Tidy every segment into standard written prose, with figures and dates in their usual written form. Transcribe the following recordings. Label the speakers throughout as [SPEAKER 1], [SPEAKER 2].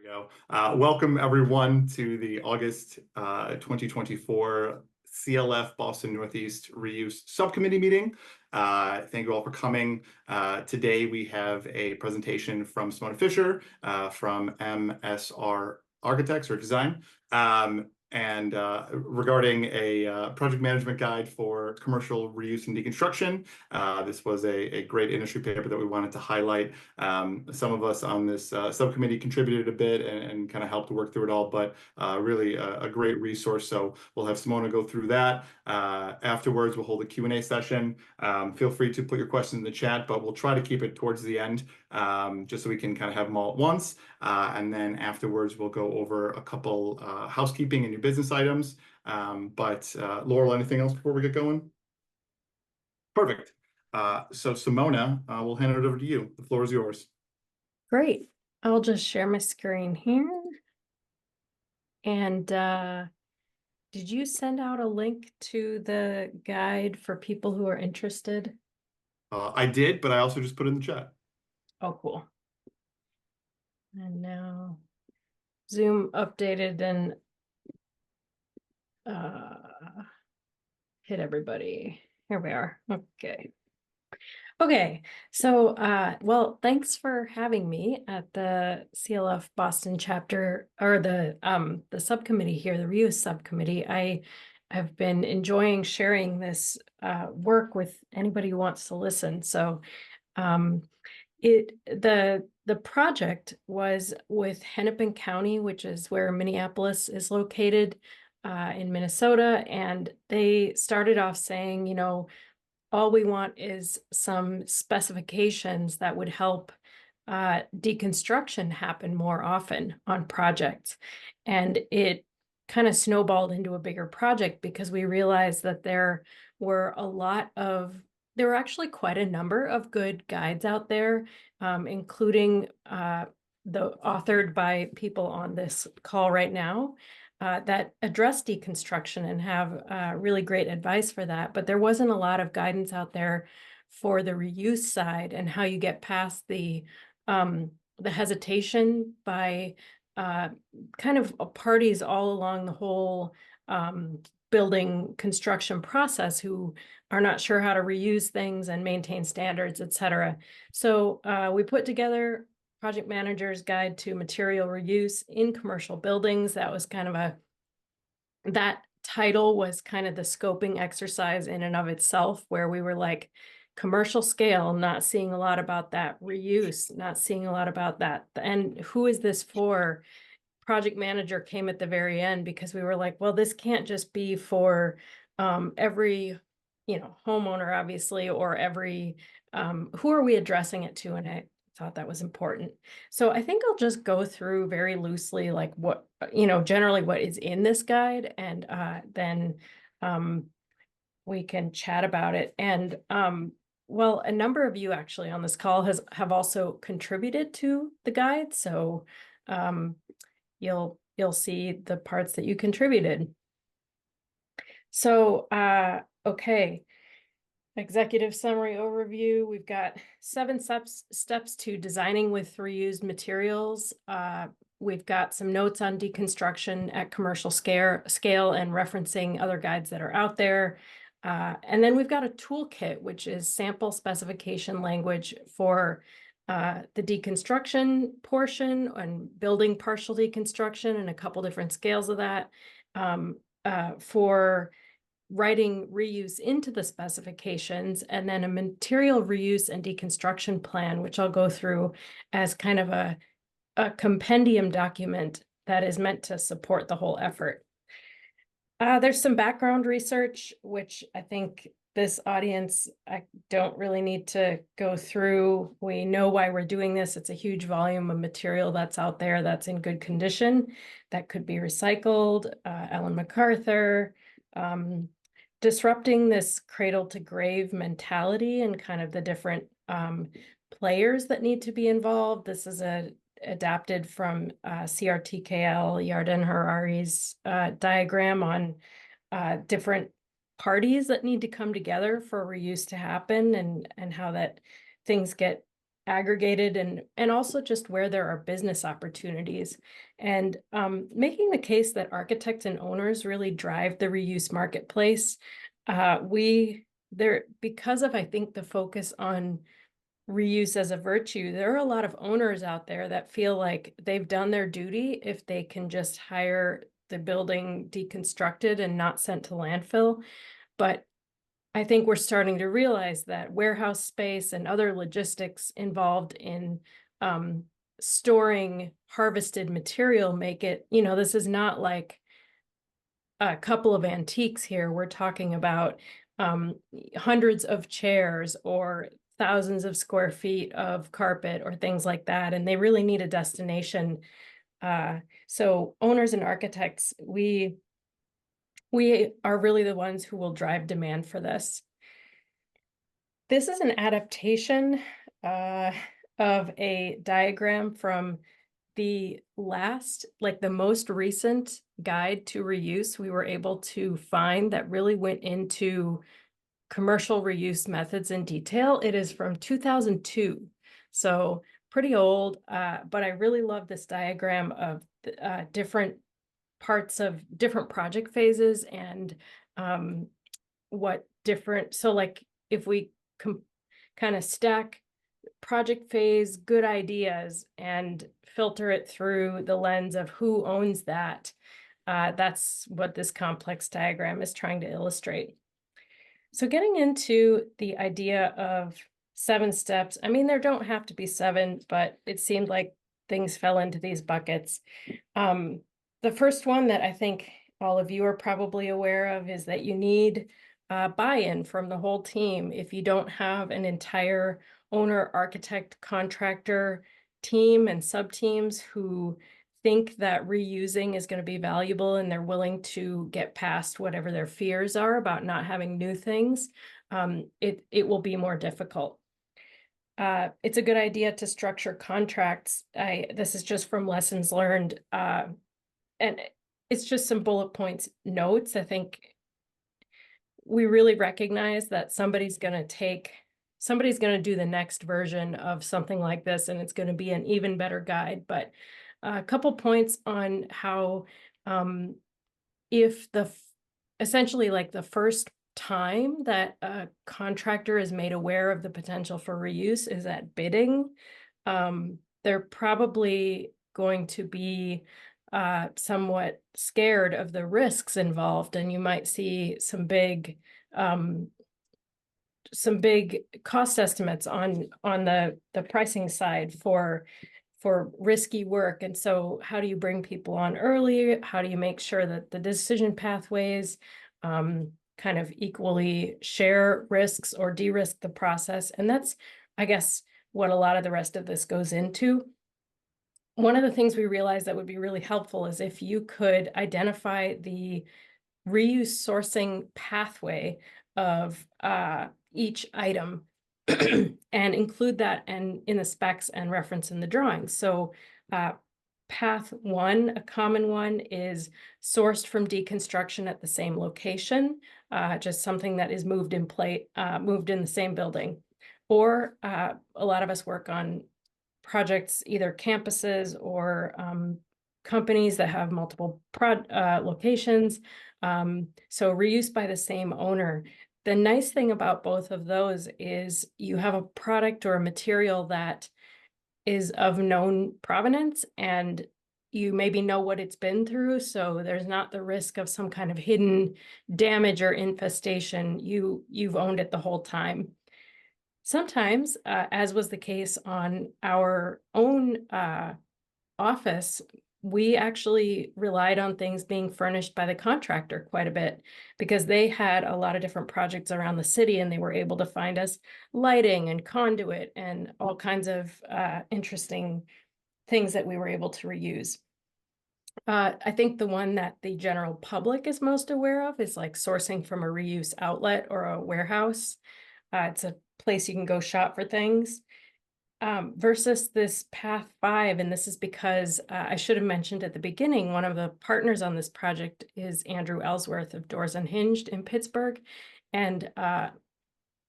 [SPEAKER 1] Go. Welcome everyone to the August 2024 CLF Boston Northeast Reuse Subcommittee meeting. Thank you all for coming. Today we have a presentation from Simona Fischer from MSR Architects or Design, regarding a project management guide for commercial reuse and deconstruction. This was a great industry paper that we wanted to highlight. Some of us on this subcommittee contributed a bit and kind of helped to work through it all, but really a great resource. So we'll have Simona go through that. Afterwards, we'll hold a Q&A session. Feel free to put your questions in the chat, but we'll try to keep it towards the end, just so we can kind of have them all at once. And then afterwards, we'll go over a couple housekeeping and new business items. Laurel, anything else before we get going? Perfect. So Simona, we'll hand it over to you. The floor is yours.
[SPEAKER 2] Great. I'll just share my screen here. And did you send out a link to the guide for people who are interested?
[SPEAKER 1] I did, but I also just put it in the chat.
[SPEAKER 2] Oh, cool. And now Zoom updated and hit everybody. Here we are. Okay, so well, thanks for having me at the CLF Boston chapter, or the subcommittee here, the reuse subcommittee. I have been enjoying sharing this work with anybody who wants to listen. So the project was with Hennepin County, which is where Minneapolis is located, in Minnesota, and they started off saying, you know, all we want is some specifications that would help deconstruction happen more often on projects. And it kind of snowballed into a bigger project because we realized that there were actually quite a number of good guides out there, including authored by people on this call right now, that address deconstruction and have really great advice for that. But there wasn't a lot of guidance out there for the reuse side and how you get past the hesitation by kind of parties all along the whole building construction process who are not sure how to reuse things and maintain standards, et cetera. So we put together Project Manager's Guide to Material Reuse in Commercial Buildings. That was kind of that title was kind of the scoping exercise in and of itself, where we were like, commercial scale, not seeing a lot about that. Reuse, not seeing a lot about that. And who is this for? Project Manager came at the very end because we were like, well, this can't just be for every, homeowner, obviously, or every, who are we addressing it to? And I thought that was important. So I think I'll just go through very loosely, like what, generally what is in this guide, and then we can chat about it. And well, a number of you actually on this call have also contributed to the guide. So you'll see the parts that you contributed. So, okay. Executive summary overview. We've got 7 steps to designing with reused materials. We've got some notes on deconstruction at commercial scale and referencing other guides that are out there. And then we've got a toolkit, which is sample specification language for the deconstruction portion and building partial deconstruction and a couple different scales of that, for writing reuse into the specifications, and then a material reuse and deconstruction plan, which I'll go through as kind of a compendium document that is meant to support the whole effort. There's some background research, which I think this audience, I don't really need to go through. We know why we're doing this. It's a huge volume of material that's out there that's in good condition, that could be recycled. Ellen MacArthur, disrupting this cradle to grave mentality and kind of the different players that need to be involved. This is adapted from CRTKL, Yarden Harari's diagram on different parties that need to come together for reuse to happen, and how that things get aggregated, and also just where there are business opportunities, and making the case that architects and owners really drive the reuse marketplace. Because of, I think, the focus on reuse as a virtue, there are a lot of owners out there that feel like they've done their duty if they can just hire the building deconstructed and not sent to landfill. But I think we're starting to realize that warehouse space and other logistics involved in storing harvested material make it, this is not like a couple of antiques here. We're talking about hundreds of chairs or thousands of square feet of carpet or things like that, and they really need a destination. So owners and architects, we are really the ones who will drive demand for this. This is an adaptation of a diagram from the most recent guide to reuse we were able to find that really went into commercial reuse methods in detail. It is from 2002, so pretty old, but I really love this diagram of different parts of different project phases and so like if we kind of stack project phase good ideas and filter it through the lens of who owns that, that's what this complex diagram is trying to illustrate. So getting into the idea of 7 steps, I mean, there don't have to be 7, but it seemed like things fell into these buckets. The first one that I think all of you are probably aware of is that you need buy-in from the whole team. If you don't have an entire owner, architect, contractor team and sub-teams who think that reusing is going to be valuable and they're willing to get past whatever their fears are about not having new things, it will be more difficult. It's a good idea to structure contracts. This is just from lessons learned, and it's just some bullet points notes. I think we really recognize that somebody's going to do the next version of something like this, and it's going to be an even better guide. But a couple points on how essentially like the first time that a contractor is made aware of the potential for reuse is at bidding, they're probably going to be somewhat scared of the risks involved, and you might see some big cost estimates on the pricing side for risky work. And so how do you bring people on early? How do you make sure that the decision pathways kind of equally share risks or de-risk the process? And that's, I guess, what a lot of the rest of this goes into. One of the things we realized that would be really helpful is if you could identify the reuse sourcing pathway of each item and include that in the specs and reference in the drawings. So path 1, a common one, is sourced from deconstruction at the same location, just something that is moved in the same building. Or a lot of us work on projects, either campuses or companies that have multiple locations. So reuse by the same owner. The nice thing about both of those is you have a product or a material that is of known provenance and you maybe know what it's been through. So there's not the risk of some kind of hidden damage or infestation. You've owned it the whole time. Sometimes, as was the case on our own office, we actually relied on things being furnished by the contractor quite a bit because they had a lot of different projects around the city and they were able to find us lighting and conduit and all kinds of interesting things that we were able to reuse. I think the one that the general public is most aware of is like sourcing from a reuse outlet or a warehouse. It's a place you can go shop for things. Versus this path 5, and this is because I should have mentioned at the beginning, one of the partners on this project is Andrew Ellsworth of Doors Unhinged in Pittsburgh, and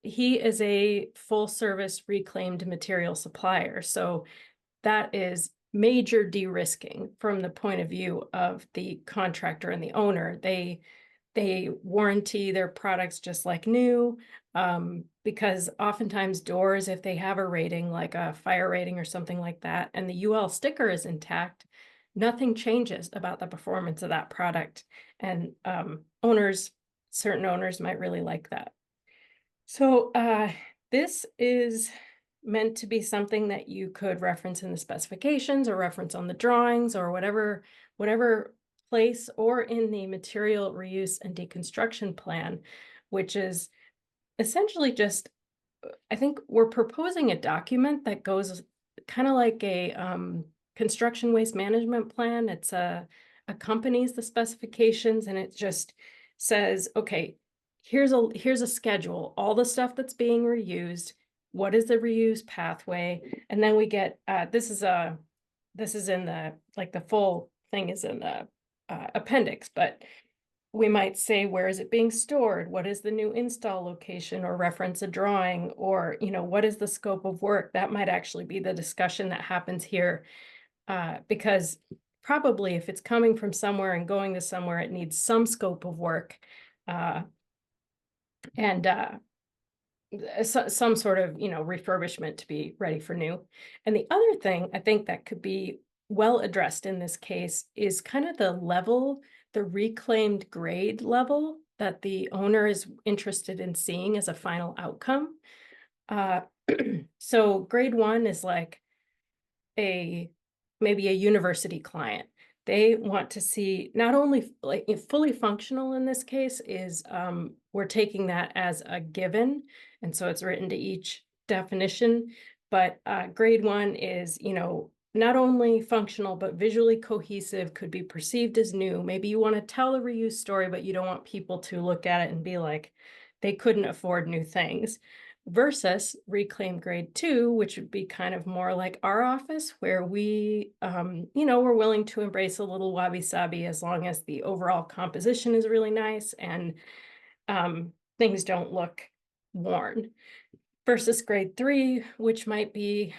[SPEAKER 2] he is a full service reclaimed material supplier. So that is major de-risking from the point of view of the contractor and the owner. They warranty their products just like new, because oftentimes doors, if they have a rating, like a fire rating or something like that, and the UL sticker is intact, nothing changes about the performance of that product. And certain owners might really like that. So this is meant to be something that you could reference in the specifications or reference on the drawings or whatever place, or in the material reuse and deconstruction plan, which is essentially just, I think we're proposing a document that goes kind of like a construction waste management plan. It's accompanies the specifications, and it just says, okay, here's a schedule, all the stuff that's being reused, what is the reuse pathway, and then we get this is in the, like, the full thing is in the appendix, but we might say, where is it being stored? What is the new install location, or reference a drawing, or, what is the scope of work? That might actually be the discussion that happens here, because probably if it's coming from somewhere and going to somewhere, it needs some scope of work, and some sort of, refurbishment to be ready for new. And the other thing I think that could be well addressed in this case is kind of the reclaimed grade level that the owner is interested in seeing as a final outcome. So grade 1 is like maybe a university client. They want to see not only like fully functional in this case is, we're taking that as a given. And so it's written to each definition, but grade 1 is, not only functional, but visually cohesive, could be perceived as new. Maybe you want to tell a reuse story, but you don't want people to look at it and be like, they couldn't afford new things. Versus reclaim grade 2, which would be kind of more like our office, where we, we're willing to embrace a little wabi-sabi as long as the overall composition is really nice and things don't look worn. Versus grade 3, which might be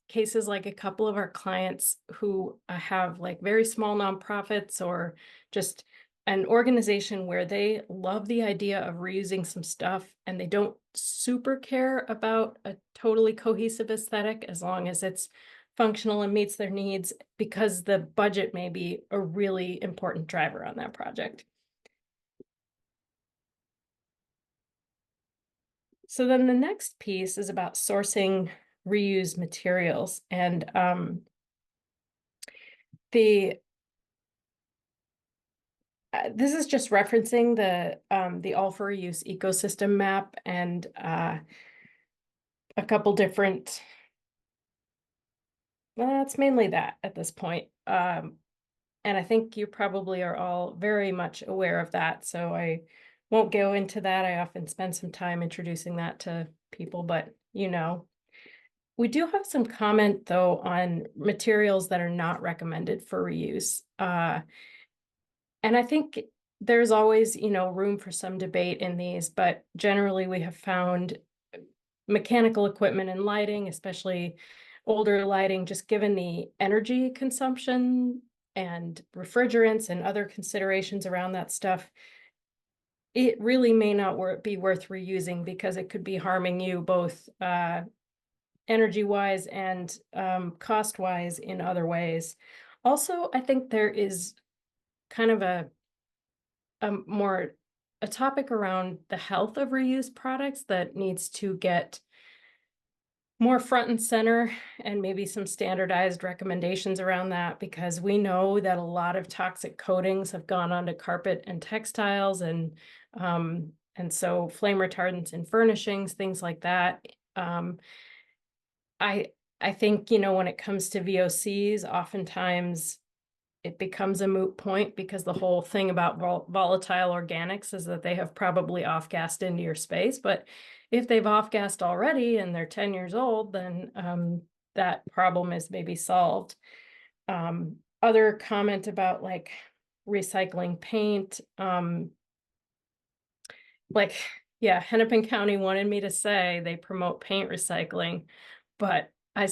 [SPEAKER 2] cases like a couple of our clients who have like very small nonprofits, or just an organization where they love the idea of reusing some stuff and they don't super care about a totally cohesive aesthetic as long as it's functional and meets their needs, because the budget may be a really important driver on that project. So then the next piece is about sourcing reused materials, and this is just referencing the all for reuse ecosystem map, and a couple different. Well, it's mainly that at this point, and I think you probably are all very much aware of that, so I won't go into that. I often spend some time introducing that to people, but we do have some comment though on materials that are not recommended for reuse. And I think there's always, room for some debate in these, but generally we have found mechanical equipment and lighting, especially older lighting, just given the energy consumption and refrigerants and other considerations around that stuff, it really may not be worth reusing, because it could be harming you both energy-wise and cost-wise in other ways. Also, I think there is kind of a topic around the health of reused products that needs to get more front and center, and maybe some standardized recommendations around that, because we know that a lot of toxic coatings have gone onto carpet and textiles, and so flame retardants in furnishings, things like that. I think, when it comes to VOCs, oftentimes it becomes a moot point, because the whole thing about volatile organics is that they have probably off-gassed into your space. But if they've off-gassed already and they're 10 years old, then that problem is maybe solved. Other comment about like recycling paint, like Yeah, Hennepin County wanted me to say they promote paint recycling, but I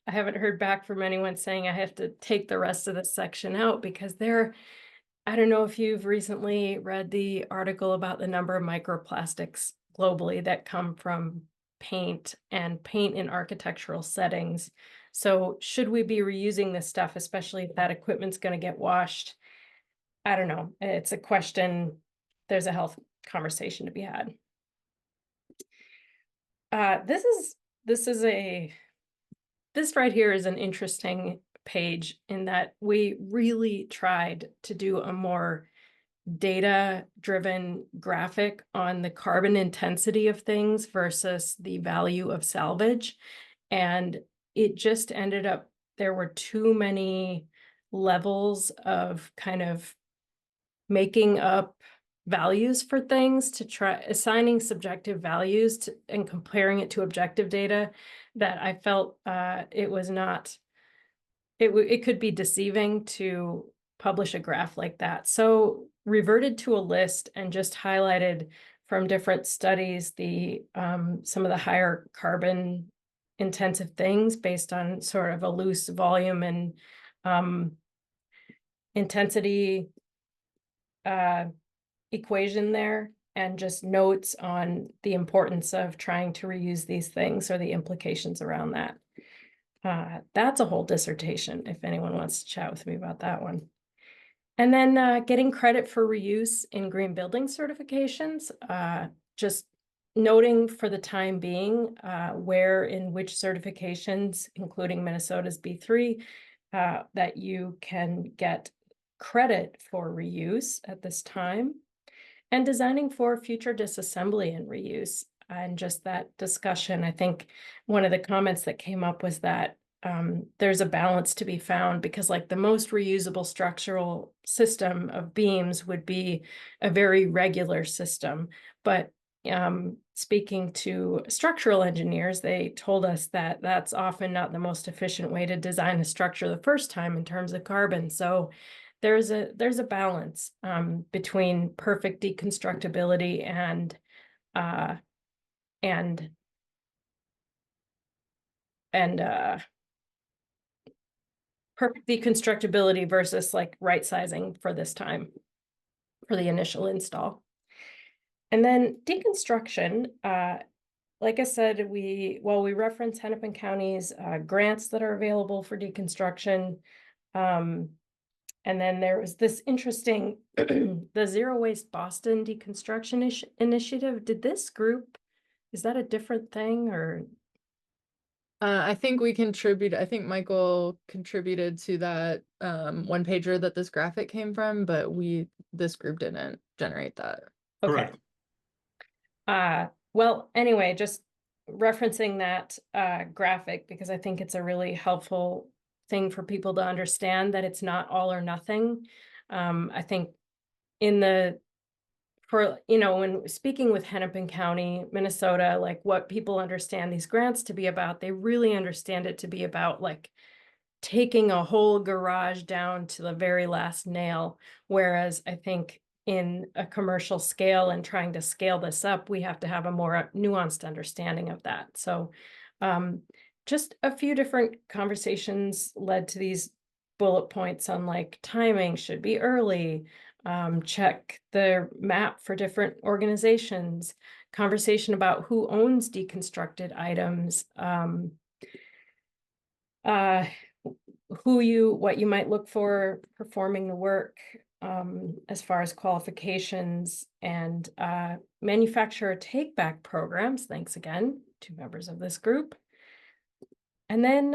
[SPEAKER 2] haven't heard back from anyone saying I have to take the rest of the section out because I don't know if you've recently read the article about the number of microplastics globally that come from paint and paint in architectural settings. So should we be reusing this stuff, especially if that equipment's going to get washed? I don't know. It's a question. There's a health conversation to be had. This right here is an interesting page in that we really tried to do a more data-driven graphic on the carbon intensity of things versus the value of salvage. And it just ended up, there were too many levels of kind of making up values for things to try assigning subjective values and comparing it to objective data that I felt it was not, it could be deceiving to publish a graph like that. So reverted to a list and just highlighted from different studies the some of the higher carbon intensive things based on sort of a loose volume and intensity equation there, and just notes on the importance of trying to reuse these things or the implications around that. That's a whole dissertation if anyone wants to chat with me about that one. And then getting credit for reuse in green building certifications, just noting for the time being where in which certifications, including Minnesota's B3, that you can get credit for reuse at this time, and designing for future disassembly and reuse. And just that discussion, I think one of the comments that came up was that there's a balance to be found, because like the most reusable structural system of beams would be a very regular system. But speaking to structural engineers, they told us that that's often not the most efficient way to design a structure the first time in terms of carbon. So there's a balance between perfect deconstructibility and perfect deconstructibility versus like right sizing for this time for the initial install. And then deconstruction, like I said, we reference Hennepin County's grants that are available for deconstruction. And then there was this interesting, the Zero Waste Boston Deconstruction Initiative. Did this group, is that a different thing or?
[SPEAKER 3] I think Michael contributed to that one pager that this graphic came from, but this group didn't generate that.
[SPEAKER 2] Okay. Well, anyway, just referencing that graphic because I think it's a really helpful thing for people to understand that it's not all or nothing. I think when speaking with Hennepin County, Minnesota, like what people understand these grants to be about, they really understand it to be about like taking a whole garage down to the very last nail. Whereas I think in a commercial scale and trying to scale this up, we have to have a more nuanced understanding of that. So just a few different conversations led to these bullet points on like timing should be early, check the map for different organizations, conversation about who owns deconstructed items, what you might look for performing the work, as far as qualifications, and manufacturer take-back programs. Thanks again to members of this group. And then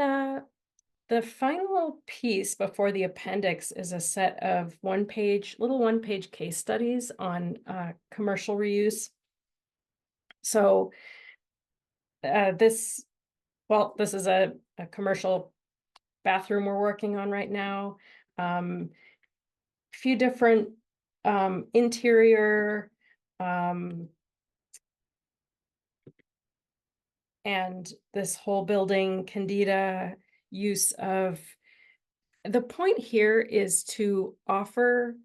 [SPEAKER 2] the final piece before the appendix is a set of little one-page case studies on commercial reuse. So this is a commercial bathroom we're working on right now. Few different interior and this whole building candida use of. The point here is to offer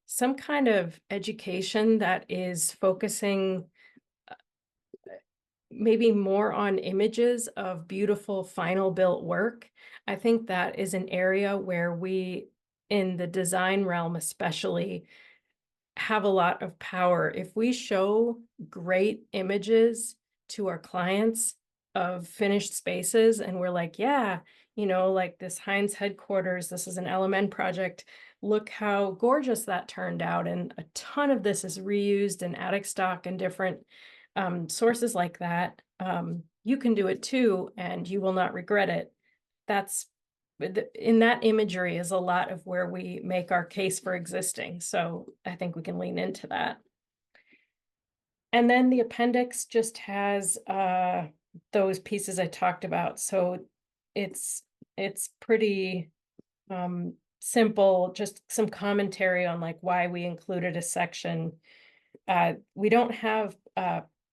[SPEAKER 2] some kind of education that is focusing maybe more on images of beautiful final built work. I think that is an area where we, in the design realm especially, have a lot of power. If we show great images to our clients of finished spaces and we're like, yeah, you know, like this Heinz headquarters, this is an LMN project. Look how gorgeous that turned out. And a ton of this is reused in attic stock and different sources like that. You can do it too, and you will not regret it. That's in that imagery is a lot of where we make our case for existing. So I think we can lean into that. And then the appendix just has those pieces I talked about. So it's pretty simple, just some commentary on like why we included a section. We don't have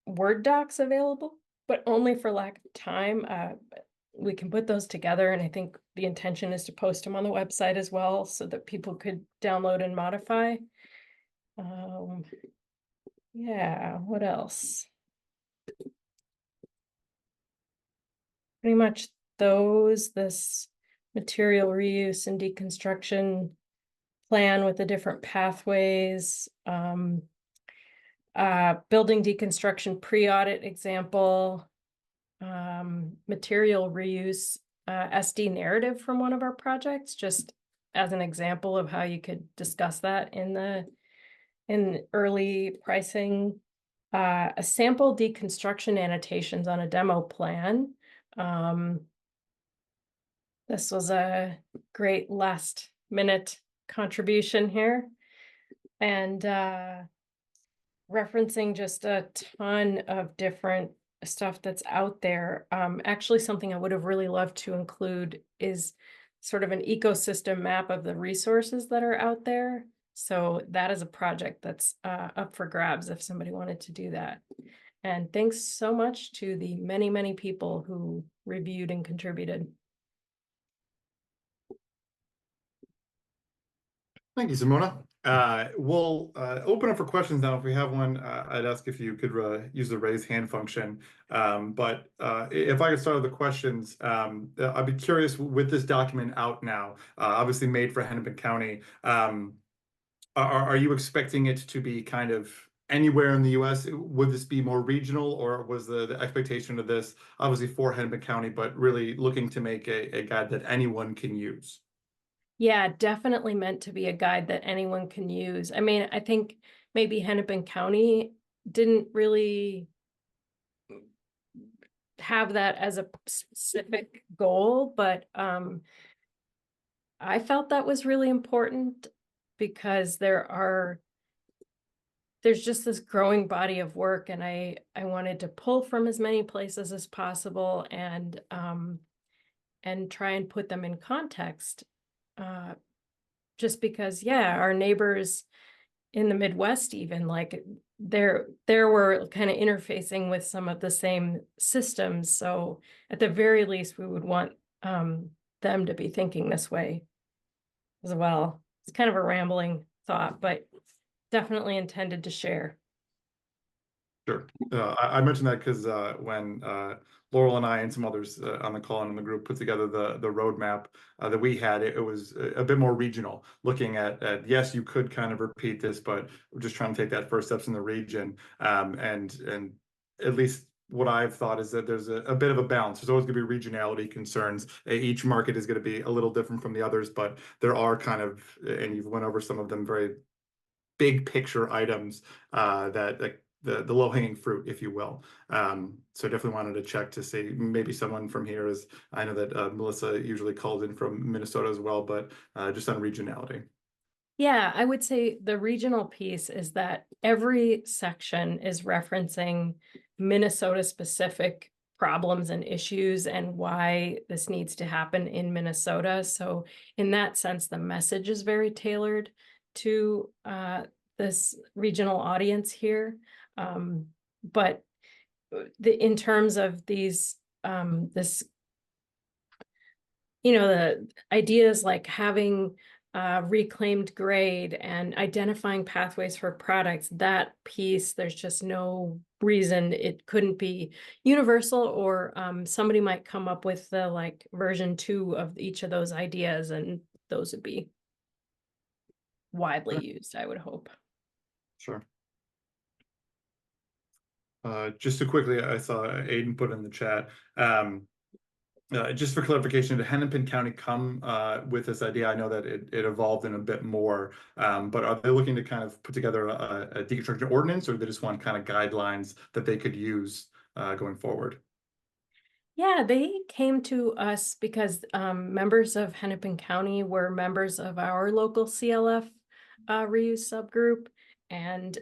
[SPEAKER 2] Word docs available, but only for lack of time. We can put those together, and I think the intention is to post them on the website as well so that people could download and modify. Yeah, what else? Pretty much this material reuse and deconstruction plan with the different pathways. Building deconstruction pre-audit example, material reuse SD narrative from one of our projects, just as an example of how you could discuss that in early pricing. A sample deconstruction annotations on a demo plan. This was a great last minute contribution here. And referencing just a ton of different stuff that's out there. Actually, something I would have really loved to include is sort of an ecosystem map of the resources that are out there. So that is a project that's up for grabs if somebody wanted to do that. And thanks so much to the many, many people who reviewed and contributed.
[SPEAKER 1] Thank you, Simona. We'll open up for questions now. If we have one, I'd ask if you could use the raise hand function. But if I could start with the questions, I'd be curious with this document out now, obviously made for Hennepin County. Are you expecting it to be kind of anywhere in the US? Would this be more regional, or was the expectation of this obviously for Hennepin County, but really looking to make a guide that anyone can use?
[SPEAKER 2] Yeah, definitely meant to be a guide that anyone can use. I mean, I think maybe Hennepin County didn't really have that as a specific goal, but I felt that was really important because there's just this growing body of work, and I wanted to pull from as many places as possible and try and put them in context. Just because, yeah, our neighbors in the Midwest, even like there were kind of interfacing with some of the same systems. So at the very least, we would want them to be thinking this way as well. It's kind of a rambling thought, but definitely intended to share.
[SPEAKER 1] Sure. I mentioned that because when Laurel and I and some others on the call and in the group put together the roadmap that we had, it was a bit more regional, looking at yes, you could kind of repeat this, but we're just trying to take that first steps in the region. And at least what I've thought is that there's a bit of a balance. There's always going to be regionality concerns. Each market is going to be a little different from the others, but there are kind of, and you've went over some of them, very big picture items that the low-hanging fruit, if you will. So definitely wanted to check to see maybe someone from here is, I know that Melissa usually calls in from Minnesota as well, but just on regionality.
[SPEAKER 2] Yeah, I would say the regional piece is that every section is referencing Minnesota-specific problems and issues and why this needs to happen in Minnesota. So in that sense, the message is very tailored to this regional audience here. But in terms of these, the ideas like having reclaimed grade and identifying pathways for products, that piece, there's just no reason it couldn't be universal, or somebody might come up with the like version 2 of each of those ideas, and those would be widely used, I would hope.
[SPEAKER 1] Sure. Just to quickly, I saw Aiden put in the chat. Just for clarification, did Hennepin County come with this idea? I know that it evolved in a bit more, but are they looking to kind of put together a deconstruction ordinance, or they just want kind of guidelines that they could use going forward?
[SPEAKER 2] Yeah, they came to us because members of Hennepin County were members of our local CLF reuse subgroup, and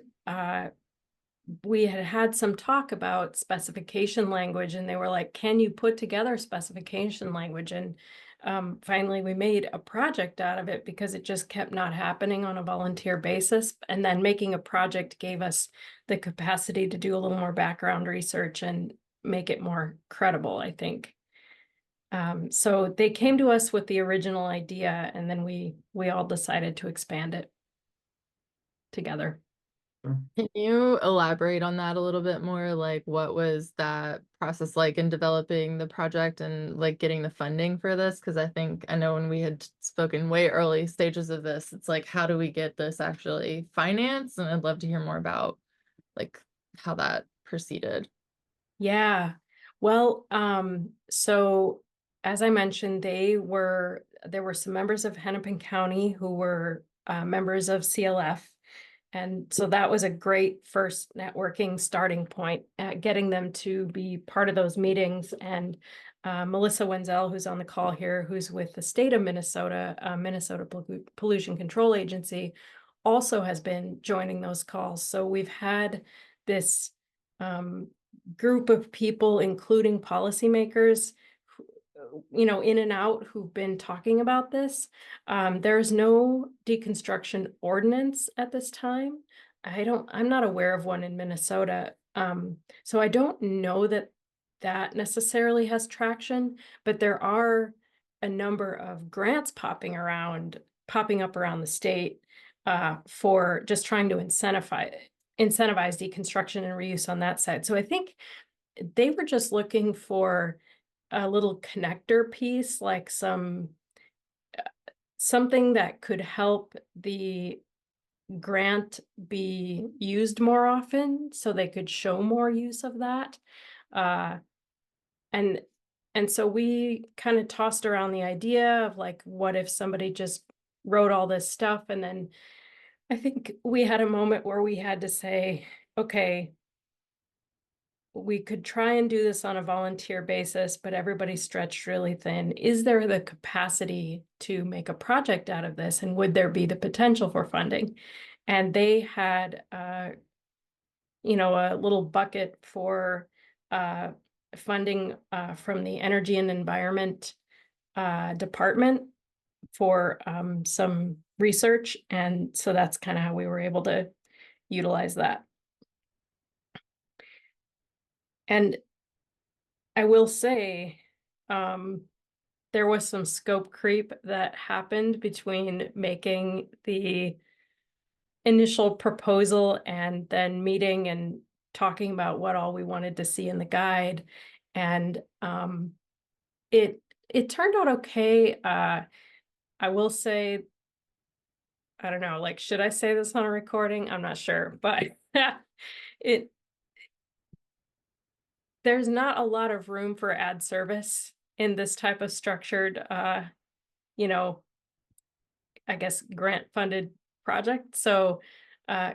[SPEAKER 2] we had some talk about specification language, and they were like, can you put together specification language? And finally we made a project out of it, because it just kept not happening on a volunteer basis. And then making a project gave us the capacity to do a little more background research and make it more credible, I think. So they came to us with the original idea, and then we all decided to expand it together.
[SPEAKER 3] Can you elaborate on that a little bit more? Like, what was that process like in developing the project and like getting the funding for this? Because I know when we had spoken way early stages of this, it's like, how do we get this actually financed? And I'd love to hear more about like how that proceeded.
[SPEAKER 2] Yeah. Well, so as I mentioned, there were some members of Hennepin County who were members of CLF. And so that was a great first networking starting point, at getting them to be part of those meetings. And Melissa Wenzel, who's on the call here, who's with the state of Minnesota, Minnesota Pollution Control Agency, also has been joining those calls. So we've had this group of people, including policymakers, in and out, who've been talking about this. There's no deconstruction ordinance at this time. I'm not aware of one in Minnesota. So I don't know that necessarily has traction, but there are a number of grants popping up around the state for just trying to incentivize deconstruction and reuse on that side. So I think they were just looking for a little connector piece, like something that could help the grant be used more often, so they could show more use of that. And so we kind of tossed around the idea of like, what if somebody just wrote all this stuff? And then I think we had a moment where we had to say, okay, we could try and do this on a volunteer basis, but everybody's stretched really thin. Is there the capacity to make a project out of this? And would there be the potential for funding? And they had, a little bucket for funding from the Energy and Environment Department for some research. And so that's kind of how we were able to utilize that. And I will say, there was some scope creep that happened between making the initial proposal and then meeting and talking about what all we wanted to see in the guide. And it turned out okay. I will say, I don't know, like, should I say this on a recording? I'm not sure, but there's not a lot of room for ad service in this type of structured, I guess, grant funded project. So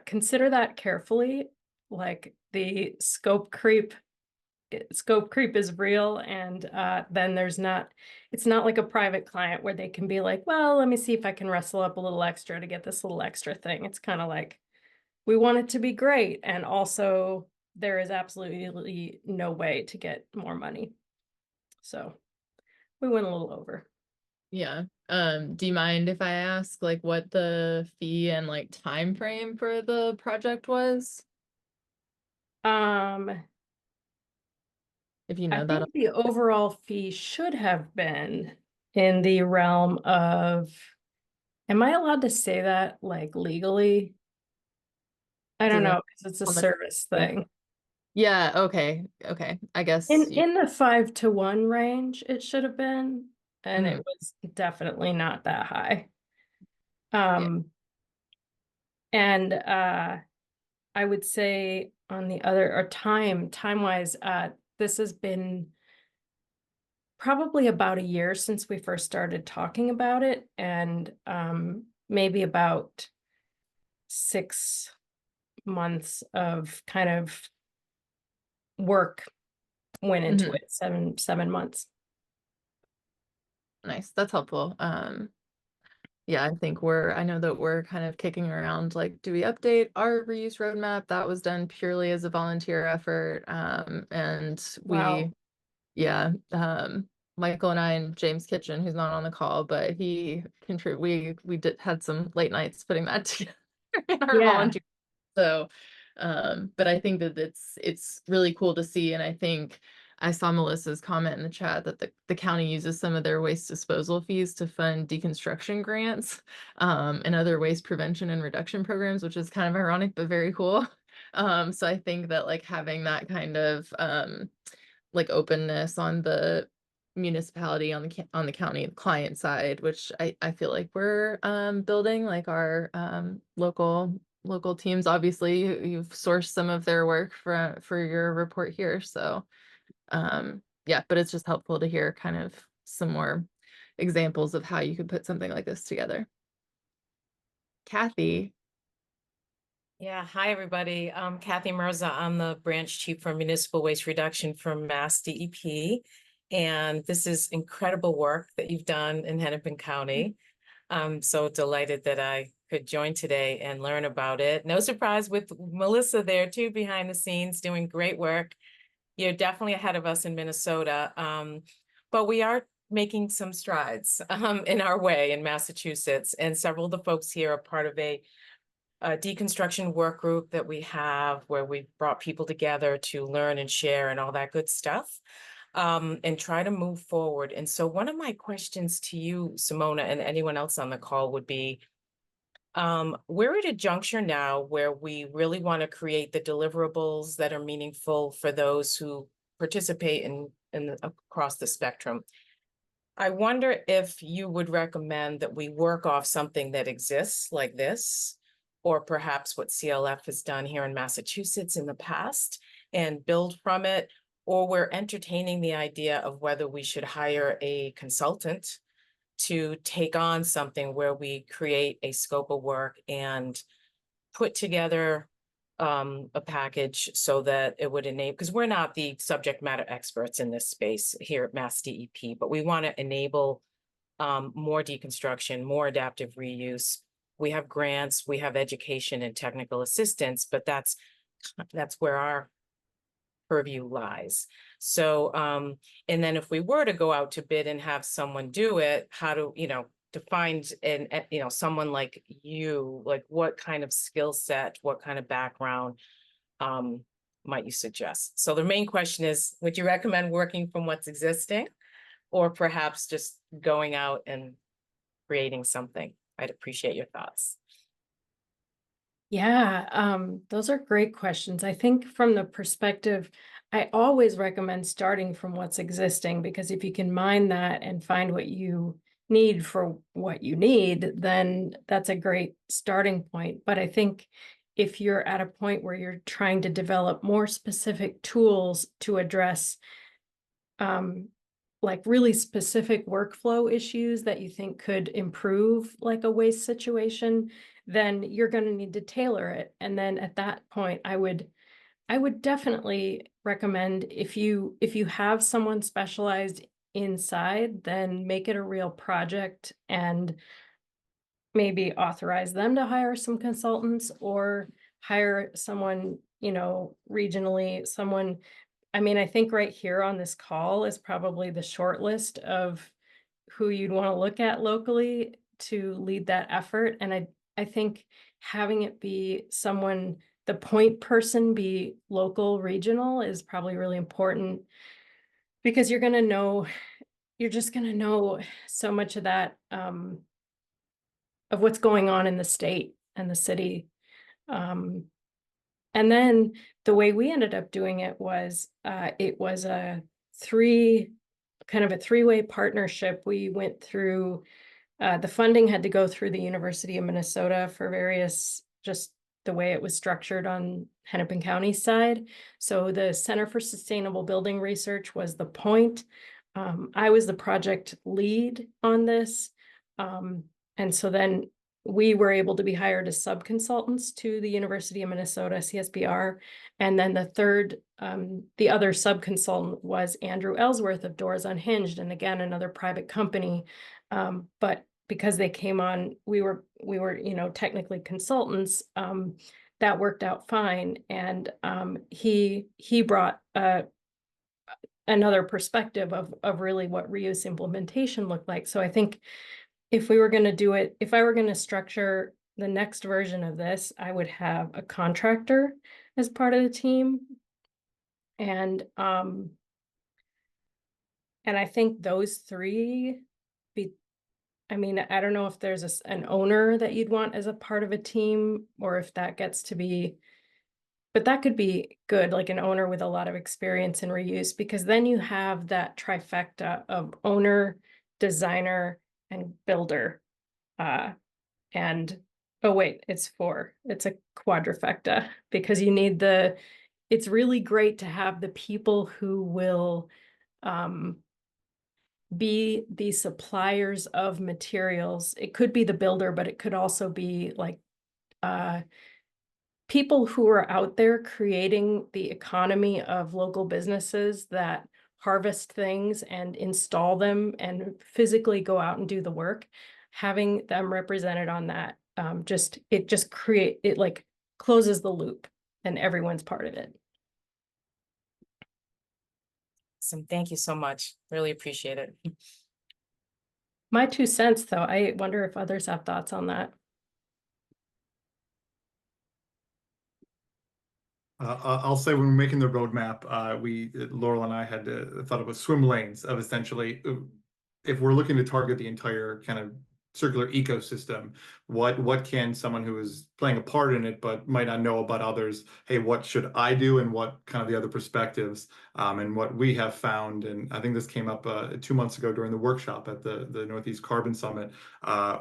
[SPEAKER 2] consider that carefully. Like, the scope creep is real. And then it's not like a private client where they can be like, well, let me see if I can wrestle up a little extra to get this little extra thing. It's kind of like, we want it to be great. And also, there is absolutely no way to get more money. So we went a little over.
[SPEAKER 3] Yeah. Do you mind if I ask like what the fee and like time frame for the project was? If you know
[SPEAKER 2] I
[SPEAKER 3] that.
[SPEAKER 2] think the overall fee should have been in the realm of Am I allowed to say that like legally? I don't
[SPEAKER 3] Does it
[SPEAKER 2] know, because it's a
[SPEAKER 3] on the
[SPEAKER 2] service thing.
[SPEAKER 3] Yeah, okay. Okay. I guess
[SPEAKER 2] In
[SPEAKER 3] you
[SPEAKER 2] in the 5-to-1 range, it should have been, and
[SPEAKER 3] mhm,
[SPEAKER 2] it was definitely not that high.
[SPEAKER 3] yeah.
[SPEAKER 2] And I would say on the other or time-wise, this has been probably about a year since we first started talking about it, and maybe about 6 months of kind of work went into
[SPEAKER 3] Mhm.
[SPEAKER 2] it, 7 months.
[SPEAKER 3] Nice. That's helpful. Yeah, I know that we're kind of kicking around like, do we update our reuse roadmap? That was done purely as a volunteer effort. And
[SPEAKER 2] Wow.
[SPEAKER 3] yeah, Michael and I and James Kitchen, who's not on the call, but he we did had some late nights putting that together in our
[SPEAKER 2] Yeah.
[SPEAKER 3] volunteer. So, but I think that it's really cool to see, and I think I saw Melissa's comment in the chat that the county uses some of their waste disposal fees to fund deconstruction grants, and other waste prevention and reduction programs, which is kind of ironic but very cool. So I think that like having that kind of like openness on the municipality on the county client side, which I feel like we're building like our local teams. Obviously you've sourced some of their work for your report here, so yeah, but it's just helpful to hear kind of some more examples of how you could put something like this together. Kathy.
[SPEAKER 4] Yeah, hi, everybody. I'm Kathy Mirza. I'm the branch chief for municipal waste reduction for Mass DEP. And this is incredible work that you've done in Hennepin County. I'm so delighted that I could join today and learn about it. No surprise with Melissa there too, behind the scenes, doing great work. You're definitely ahead of us in Minnesota. But we are making some strides in our way in Massachusetts. And several of the folks here are part of a deconstruction work group that we have where we brought people together to learn and share and all that good stuff, and try to move forward. And so one of my questions to you, Simona, and anyone else on the call would be, we're at a juncture now where we really want to create the deliverables that are meaningful for those who participate in across the spectrum. I wonder if you would recommend that we work off something that exists like this, or perhaps what CLF has done here in Massachusetts in the past and build from it, or we're entertaining the idea of whether we should hire a consultant to take on something where we create a scope of work and put together a package so that it would enable, because we're not the subject matter experts in this space here at Mass DEP, but we want to enable more deconstruction, more adaptive reuse. We have grants, we have education and technical assistance, but that's where our purview lies. So, and then if we were to go out to bid and have someone do it, how to, to find someone like you, like what kind of skill set, what kind of background might you suggest? So the main question is, would you recommend working from what's existing, or perhaps just going out and creating something? I'd appreciate your thoughts.
[SPEAKER 2] Yeah, those are great questions. I think from the perspective, I always recommend starting from what's existing, because if you can mine that and find what you need for what you need, then that's a great starting point. But I think if you're at a point where you're trying to develop more specific tools to address like really specific workflow issues that you think could improve like a waste situation, then you're going to need to tailor it. And then at that point, I would definitely recommend, if you have someone specialized inside, then make it a real project and maybe authorize them to hire some consultants, or hire someone, regionally, someone. I mean, I think right here on this call is probably the short list of who you'd want to look at locally to lead that effort. And I think having it be someone, the point person be local, regional, is probably really important, because you're just going to know so much of that what's going on in the state and the city. And then the way we ended up doing it was a three-way partnership. We went through, the funding had to go through the University of Minnesota for various, just the way it was structured on Hennepin County side. So the Center for Sustainable Building Research was the point. I was the project lead on this. And so then we were able to be hired as sub-consultants to the University of Minnesota, CSBR. And then the other sub-consultant was Andrew Ellsworth of Doors Unhinged, and again, another private company. But because they came on, we were, technically consultants, that worked out fine. And he brought another perspective of really what reuse implementation looked like. So I think if I were going to structure the next version of this, I would have a contractor as part of the team. And I think those three I don't know if there's an owner that you'd want as a part of a team, or if that gets to be, but that could be good, like an owner with a lot of experience in reuse, because then you have that trifecta of owner, designer, and builder. And oh wait, it's a quadrifecta, because you need it's really great to have the people who will be the suppliers of materials. It could be the builder, but it could also be like people who are out there creating the economy of local businesses that harvest things and install them and physically go out and do the work. Having them represented on that, it like closes the loop and everyone's part of it.
[SPEAKER 4] Awesome. Thank you so much. Really appreciate it.
[SPEAKER 2] My 2 cents, though. I wonder if others have thoughts on that.
[SPEAKER 1] I'll say when we're making the roadmap, Laurel and I had thought it was swim lanes of essentially, if we're looking to target the entire kind of circular ecosystem, what can someone who is playing a part in it but might not know about others, hey, what should I do, and what kind of the other perspectives, and what we have found, and I think this came up 2 months ago during the workshop at the Northeast Carbon Summit,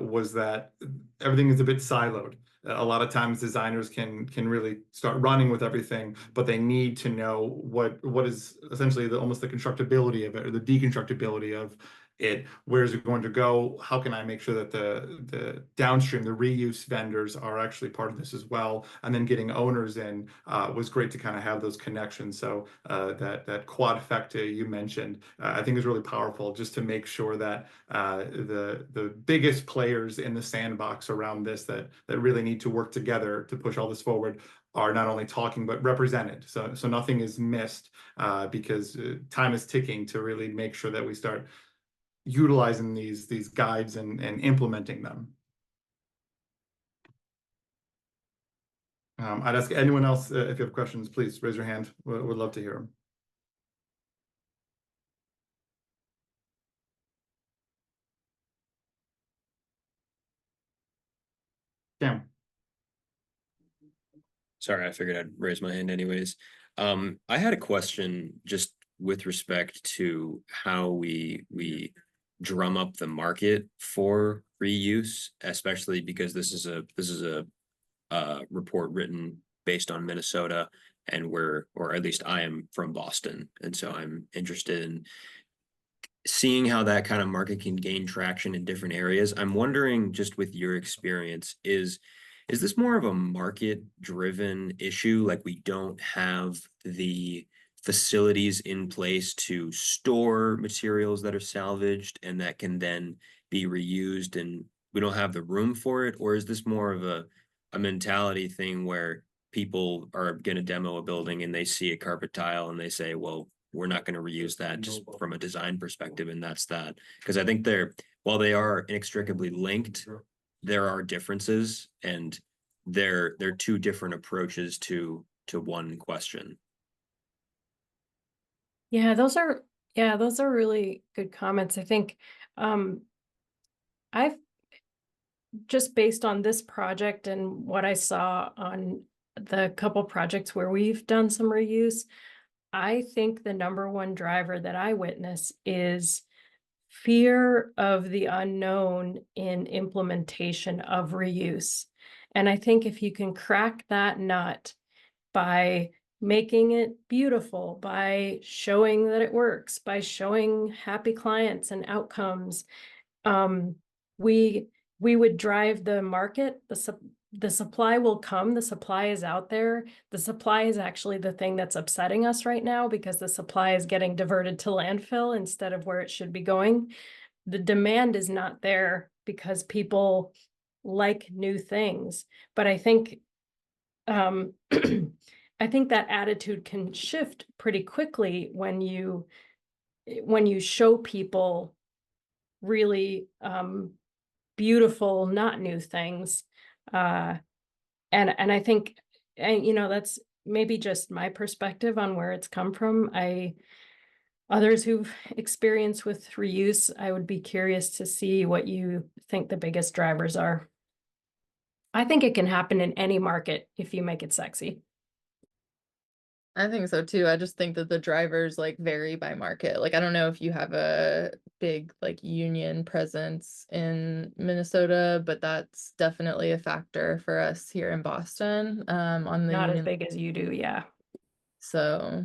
[SPEAKER 1] was that everything is a bit siloed. A lot of times designers can really start running with everything, but they need to know what is essentially almost the constructability of it, or the deconstructibility of it. Where is it going to go? How can I make sure that the downstream, the reuse vendors are actually part of this as well? And then getting owners in was great to kind of have those connections. So that quadfecta you mentioned, I think is really powerful, just to make sure that the biggest players in the sandbox around this that really need to work together to push all this forward are not only talking but represented. So nothing is missed, because time is ticking to really make sure that we start utilizing these guides and implementing them. I'd ask anyone else, if you have questions, please raise your hand. We'd love to hear them. Cam.
[SPEAKER 5] Sorry, I figured I'd raise my hand anyways. I had a question just with respect to how we drum up the market for reuse, especially because this is a report written based on Minnesota, and or at least I am from Boston, and so I'm interested in seeing how that kind of market can gain traction in different areas. I'm wondering, just with your experience, is this more of a market-driven issue? Like, we don't have the facilities in place to store materials that are salvaged and that can then be reused, and we don't have the room for it? Or is this more of a mentality thing where people are going to demo a building and they see a carpet tile and they say, well, we're not going to reuse that just from a design perspective, and that's that? Because I think while they are inextricably linked, there are differences, and they're two different approaches to one question.
[SPEAKER 2] Yeah, those are really good comments. I think I've just based on this project and what I saw on the couple projects where we've done some reuse, I think the number one driver that I witness is fear of the unknown in implementation of reuse. And I think if you can crack that nut by making it beautiful, by showing that it works, by showing happy clients and outcomes, we would drive the market. The supply will come. The supply is out there. The supply is actually the thing that's upsetting us right now, because the supply is getting diverted to landfill instead of where it should be going. The demand is not there because people like new things. But I think I think that attitude can shift pretty quickly when you show people really beautiful, not new things. And I think, and that's maybe just my perspective on where it's come from. Others who've experienced with reuse, I would be curious to see what you think the biggest drivers are. I think it can happen in any market if you make it sexy.
[SPEAKER 3] I think so too. I just think that the drivers like vary by market. Like, I don't know if you have a big like union presence in Minnesota, but that's definitely a factor for us here in Boston. On the
[SPEAKER 2] Not as
[SPEAKER 3] union.
[SPEAKER 2] big as you do, yeah.
[SPEAKER 3] So,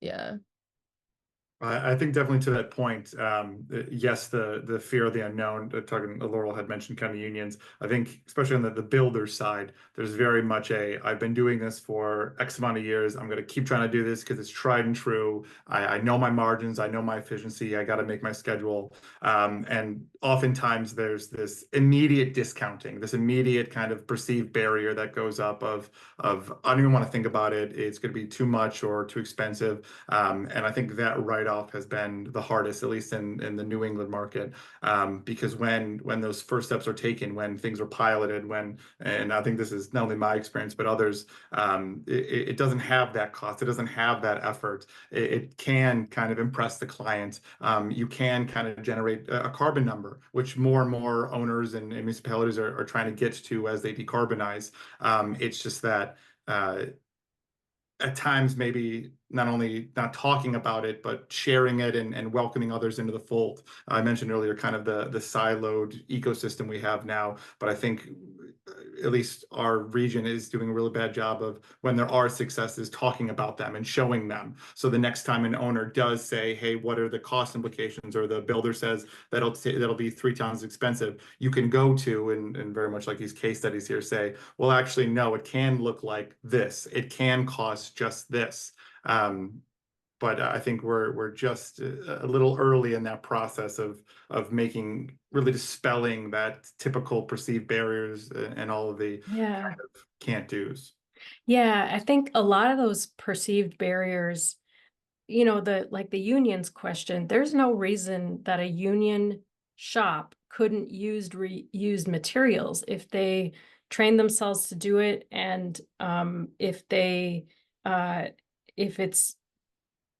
[SPEAKER 3] yeah.
[SPEAKER 1] I think definitely to that point, yes, the fear of the unknown, talking, Laurel had mentioned kind of unions. I think especially on the builder side, there's very much I've been doing this for X amount of years. I'm going to keep trying to do this because it's tried and true. I know my margins, I know my efficiency, I got to make my schedule. And oftentimes there's this immediate discounting, this immediate kind of perceived barrier that goes up of I don't even want to think about it. It's going to be too much or too expensive. And I think that write-off has been the hardest, at least in the New England market, because when those first steps are taken, when things are piloted, and I think this is not only my experience but others, it doesn't have that cost, it doesn't have that effort. It can kind of impress the client. You can kind of generate a carbon number, which more and more owners and municipalities are trying to get to as they decarbonize. It's just that at times maybe not only not talking about it, but sharing it and welcoming others into the fold. I mentioned earlier kind of the siloed ecosystem we have now, but I think at least our region is doing a really bad job of, when there are successes, talking about them and showing them. So the next time an owner does say, hey, what are the cost implications, or the builder says that'll be 3 times expensive, you can go to, and very much like these case studies here, say, well, actually, no, it can look like this. It can cost just this. But I think we're just a little early in that process of really dispelling that typical perceived barriers and all of the kind of can't do's.
[SPEAKER 2] Yeah, I think a lot of those perceived barriers, the unions question, there's no reason that a union shop couldn't use reused materials if they train themselves to do it, and if it's,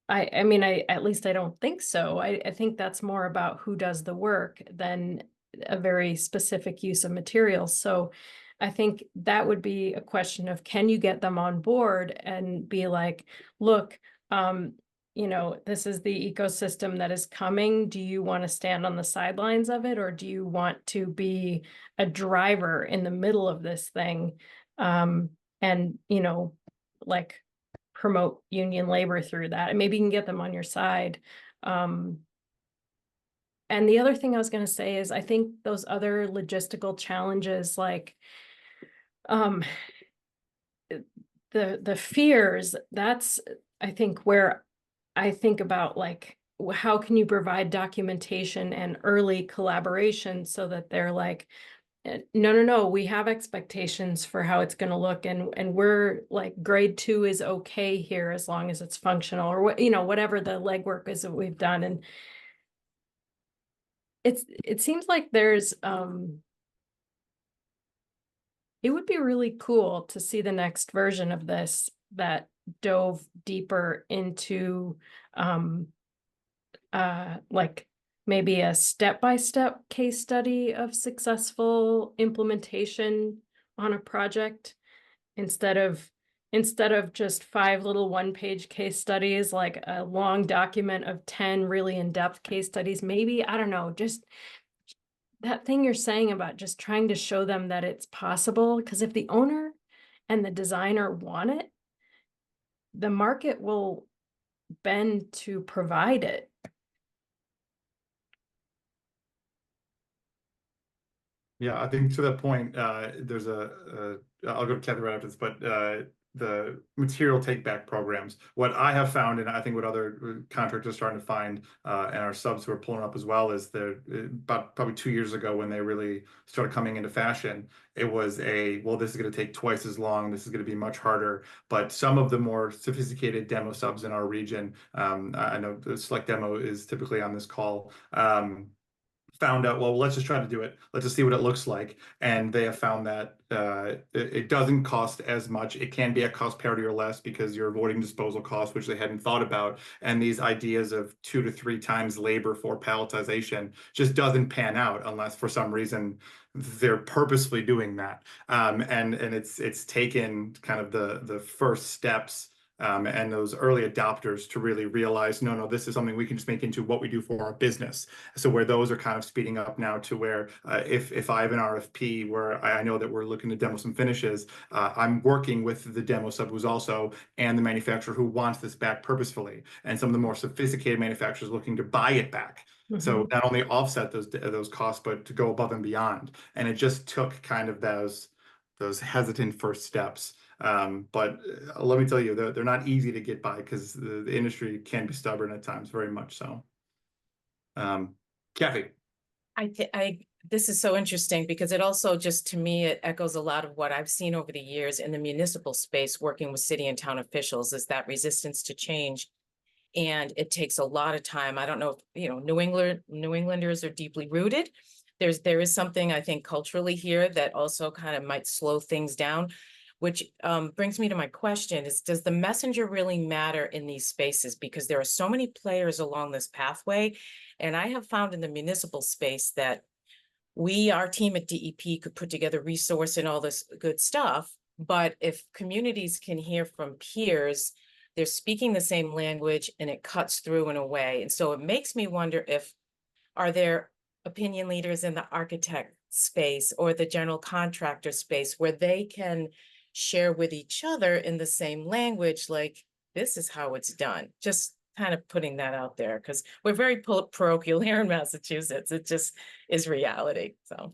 [SPEAKER 2] I mean, at least I don't think so. I think that's more about who does the work than a very specific use of materials. So I think that would be a question of, can you get them on board and be like, look, this is the ecosystem that is coming. Do you want to stand on the sidelines of it, or do you want to be a driver in the middle of this thing? And, like, promote union labor through that, and maybe you can get them on your side. And the other thing I was going to say is, I think those other logistical challenges, like the fears, that's, I think, where I think about, like, how can you provide documentation and early collaboration so that they're like, no, we have expectations for how it's going to look, and we're like, grade 2 is okay here as long as it's functional, or whatever the legwork is that we've done. And it seems like there's it would be really cool to see the next version of this that dove deeper into like maybe a step-by-step case study of successful implementation on a project instead of just 5 little one-page case studies, like a long document of 10 really in-depth case studies. Maybe, I don't know, just that thing you're saying about just trying to show them that it's possible, because if the owner and the designer want it, the market will bend to provide it.
[SPEAKER 1] Yeah, I think to that point, there's I'll go to Kathy right after this, but the material take back programs. What I have found, and I think what other contractors are starting to find, and our subs who are pulling up as well, is that about probably 2 years ago when they really started coming into fashion, it was well, this is going to take twice as long. This is going to be much harder. But some of the more sophisticated demo subs in our region, I know the Select Demo is typically on this call. Found out, well, let's just try to do it. Let's just see what it looks like. And they have found that it doesn't cost as much. It can be at cost parity or less because you're avoiding disposal costs, which they hadn't thought about. And these ideas of 2 to 3 times labor for palletization just doesn't pan out unless for some reason they're purposefully doing that. And it's taken kind of the first steps and those early adopters to really realize, no, this is something we can just make into what we do for our business. So where those are kind of speeding up now to where if I have an RFP where I know that we're looking to demo some finishes, I'm working with the demo sub who's also and the manufacturer who wants this back purposefully, and some of the more sophisticated manufacturers looking to buy it back. So not only offset those costs, but to go above and beyond. And it just took kind of those hesitant first steps. But let me tell you, they're not easy to get by because the industry can be stubborn at times, very much so. Kathy.
[SPEAKER 4] This is so interesting because it also just, to me, it echoes a lot of what I've seen over the years in the municipal space working with city and town officials, is that resistance to change. And it takes a lot of time. I don't know if, New Englanders are deeply rooted. There is something, I think, culturally here that also kind of might slow things down. Which brings me to my question is, does the messenger really matter in these spaces? Because there are so many players along this pathway. And I have found in the municipal space that our team at DEP could put together resource and all this good stuff. But if communities can hear from peers, they're speaking the same language and it cuts through in a way. And so it makes me wonder are there opinion leaders in the architect space or the general contractor space where they can share with each other in the same language, like, this is how it's done. Just kind of putting that out there because we're very parochial here in Massachusetts. It just is reality. So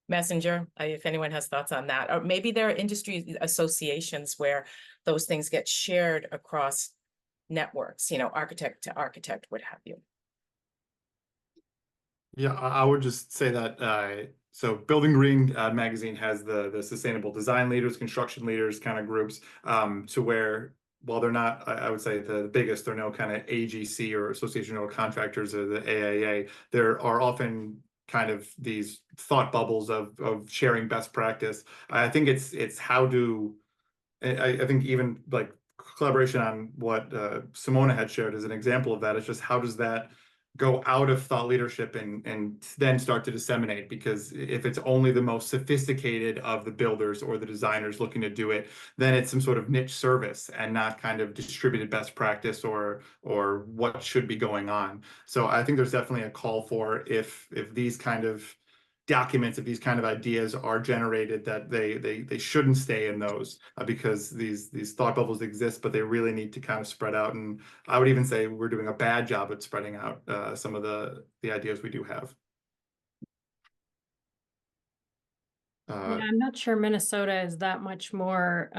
[SPEAKER 4] messenger, if anyone has thoughts on that, or maybe there are industry associations where those things get shared across networks, architect to architect, what have you.
[SPEAKER 1] Yeah, I would just say that so Building Green magazine has the sustainable design leaders, construction leaders kind of groups, to where while they're not, I would say the biggest, they're no kind of AGC or Association of Contractors or the AAA. There are often kind of these thought bubbles of sharing best practice. I think it's how do I think even like collaboration on what Simona had shared as an example of that. It's just how does that go out of thought leadership and then start to disseminate? Because if it's only the most sophisticated of the builders or the designers looking to do it, then it's some sort of niche service and not kind of distributed best practice or what should be going on. So I think there's definitely a call for if these kind of documents, if these kind of ideas are generated, that they shouldn't stay in those because these thought bubbles exist, but they really need to kind of spread out. And I would even say we're doing a bad job at spreading out some of the ideas we do have.
[SPEAKER 2] Yeah, I'm not sure Minnesota is that much more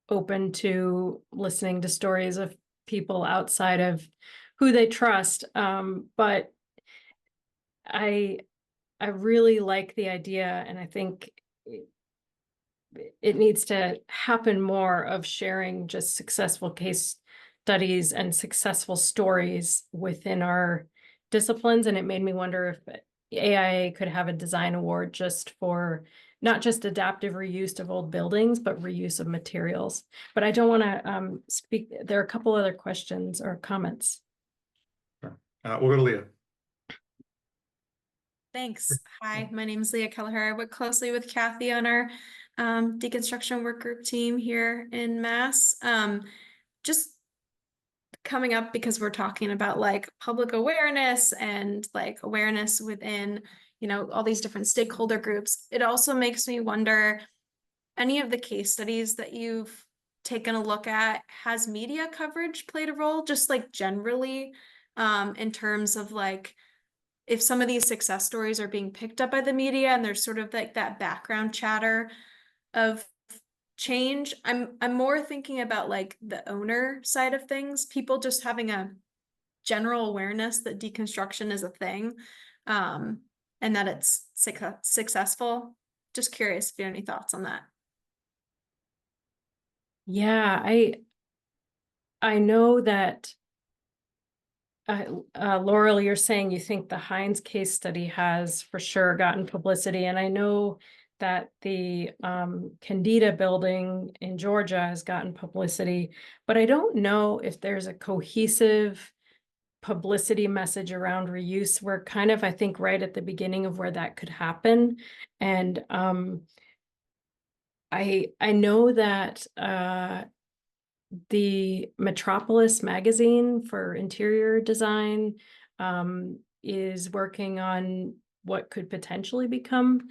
[SPEAKER 2] open to listening to stories of people outside of who they trust. But I really like the idea, and I think it needs to happen more of sharing just successful case studies and successful stories within our disciplines. And it made me wonder if AIA could have a design award just for not just adaptive reuse of old buildings, but reuse of materials. But I don't want to speak. There are a couple other questions or comments.
[SPEAKER 1] Sure. We'll go to Leah.
[SPEAKER 6] Thanks. Hi, my name is Leah Kelleher. I work closely with Kathy on our deconstruction work group team here in Mass. Just coming up because we're talking about like public awareness and like awareness within, you know, all these different stakeholder groups. It also makes me wonder, any of the case studies that you've taken a look at, has media coverage played a role, just like generally, in terms of like, if some of these success stories are being picked up by the media and there's sort of like that background chatter of change. I'm more thinking about like the owner side of things, people just having a general awareness that deconstruction is a thing, and that it's successful. Just curious if you have any thoughts on that.
[SPEAKER 2] Yeah, I know that Laurel, you're saying you think the Heinz case study has for sure gotten publicity, and I know that the Candida building in Georgia has gotten publicity, but I don't know if there's a cohesive publicity message around reuse. We're kind of, I think, right at the beginning of where that could happen. And I know that the Metropolis magazine for interior design is working on what could potentially become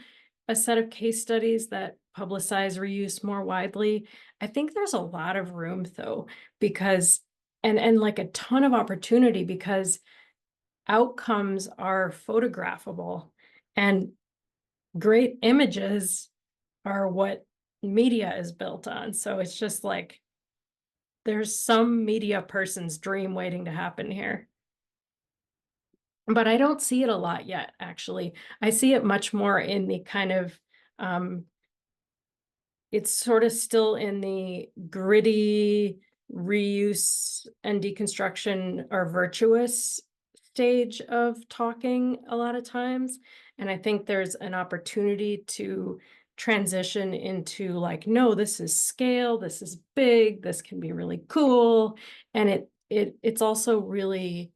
[SPEAKER 2] a set of case studies that publicize reuse more widely. I think there's a lot of room though, because and like a ton of opportunity, because outcomes are photographable and great images are what media is built on. So it's just like there's some media person's dream waiting to happen here. But I don't see it a lot yet, actually. I see it much more in the kind of, it's sort of still in the gritty reuse and deconstruction or virtuous stage of talking a lot of times. And I think there's an opportunity to transition into like, no, this is scale, this is big, this can be really cool. And it's also really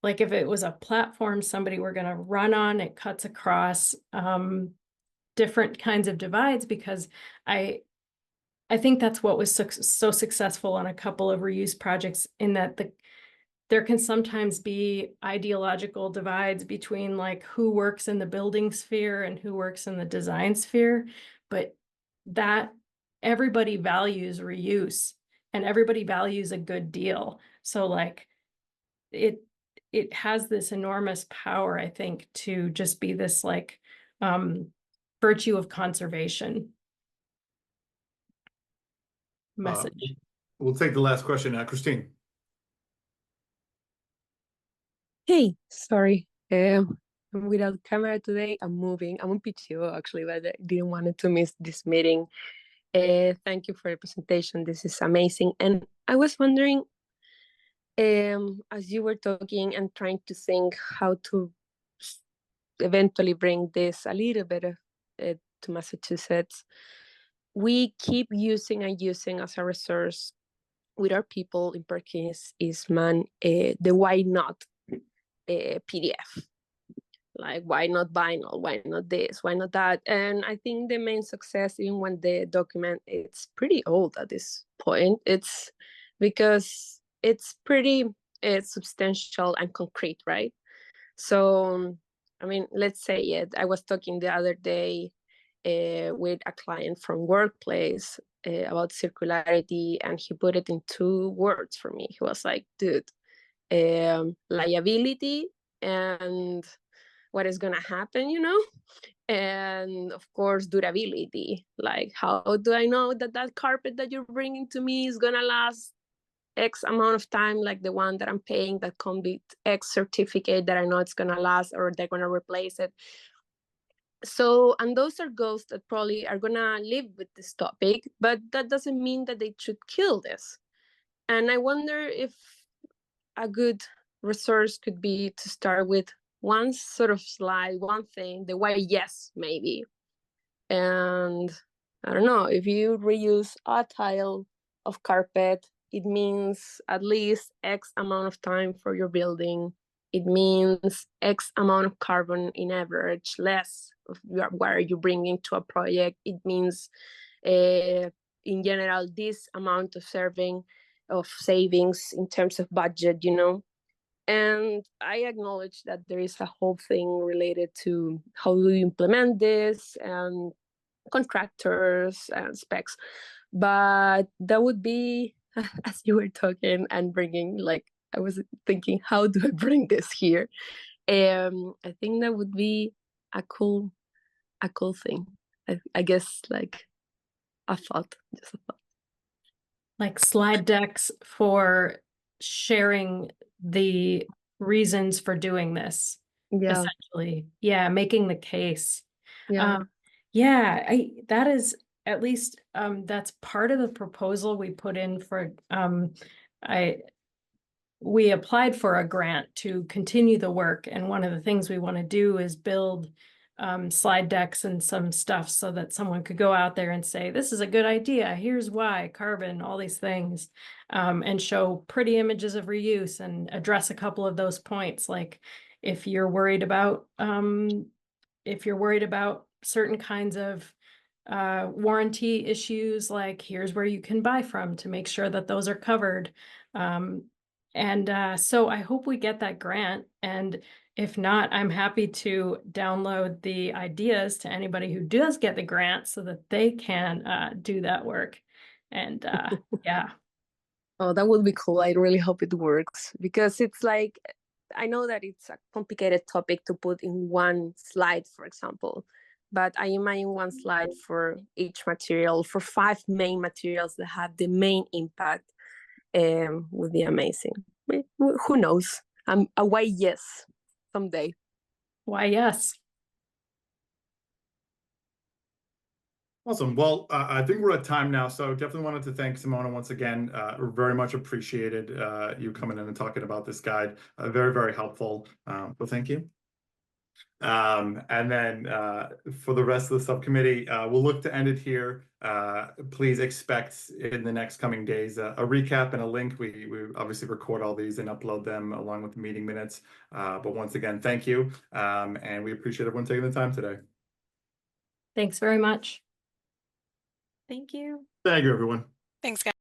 [SPEAKER 2] like, if it was a platform somebody were going to run on, it cuts across different kinds of divides, because I think that's what was so successful on a couple of reuse projects, in that there can sometimes be ideological divides between like who works in the building sphere and who works in the design sphere, but that everybody values reuse and everybody values a good deal. So like it has this enormous power, I think, to just be this like virtue of conservation message.
[SPEAKER 1] We'll take the last question now, Christine.
[SPEAKER 7] Hey, sorry. I'm without camera today. I'm moving. I'm on PTO actually, but I didn't want to miss this meeting. Thank you for the presentation. This is amazing. And I was wondering, as you were talking and trying to think how to eventually bring this a little bit to Massachusetts, we keep using and using as a resource with our people in Perkins Eastman, the why not PDF. Like, why not vinyl? Why not this? Why not that? And I think the main success, even when the document it's pretty old at this point, it's because it's pretty substantial and concrete, right? So, I mean, let's say it. I was talking the other day with a client from workplace about circularity, and he put it in 2 words for me. He was like, dude, liability and what is going to happen, you know, and of course durability. Like, how do I know that that carpet that you're bringing to me is going to last X amount of time, like the one that I'm paying that comes with X certificate that I know it's going to last, or they're going to replace it. So, and those are goals that probably are going to live with this topic, but that doesn't mean that they should kill this. And I wonder if a good resource could be to start with one sort of slide, one thing, the why yes, maybe. And I don't know, if you reuse a tile of carpet, it means at least X amount of time for your building. It means X amount of carbon in average, less of what you bringing to a project. It means, in general, this amount of savings in terms of budget, you know. And I acknowledge that there is a whole thing related to how do you implement this and contractors and specs. But that would be, as you were talking and bringing, like, I was thinking, how do I bring this here? I think that would be a cool thing. I guess, like, a thought, just a thought.
[SPEAKER 2] Like slide decks for sharing the reasons for doing this,
[SPEAKER 7] Yeah,
[SPEAKER 2] essentially. Yeah, making the case.
[SPEAKER 7] yeah.
[SPEAKER 2] Yeah, that is at least that's part of the proposal we put in for we applied for a grant to continue the work, and one of the things we want to do is build slide decks and some stuff so that someone could go out there and say, this is a good idea, here's why, carbon, all these things, and show pretty images of reuse and address a couple of those points. Like if you're worried about certain kinds of warranty issues, like here's where you can buy from to make sure that those are covered. So I hope we get that grant, and if not, I'm happy to download the ideas to anybody who does get the grant so that they can do that work. And yeah.
[SPEAKER 7] Oh, that would be cool. I really hope it works, because it's like, I know that it's a complicated topic to put in one slide, for example, but I imagine one slide for each material, for 5 main materials that have the main impact, would be amazing. Who knows? A why yes someday.
[SPEAKER 2] Why, yes.
[SPEAKER 1] Awesome. Well, I think we're at time now, so definitely wanted to thank Simona once again. Very much appreciated you coming in and talking about this guide. Very, very helpful. So thank you. And then for the rest of the subcommittee, we'll look to end it here. Please expect in the next coming days a recap and a link. We obviously record all these and upload them along with the meeting minutes. But once again, thank you. And we appreciate everyone taking the time today.
[SPEAKER 2] Thanks very much.
[SPEAKER 6] Thank you.
[SPEAKER 1] Thank you, everyone.
[SPEAKER 8] Thanks, guys.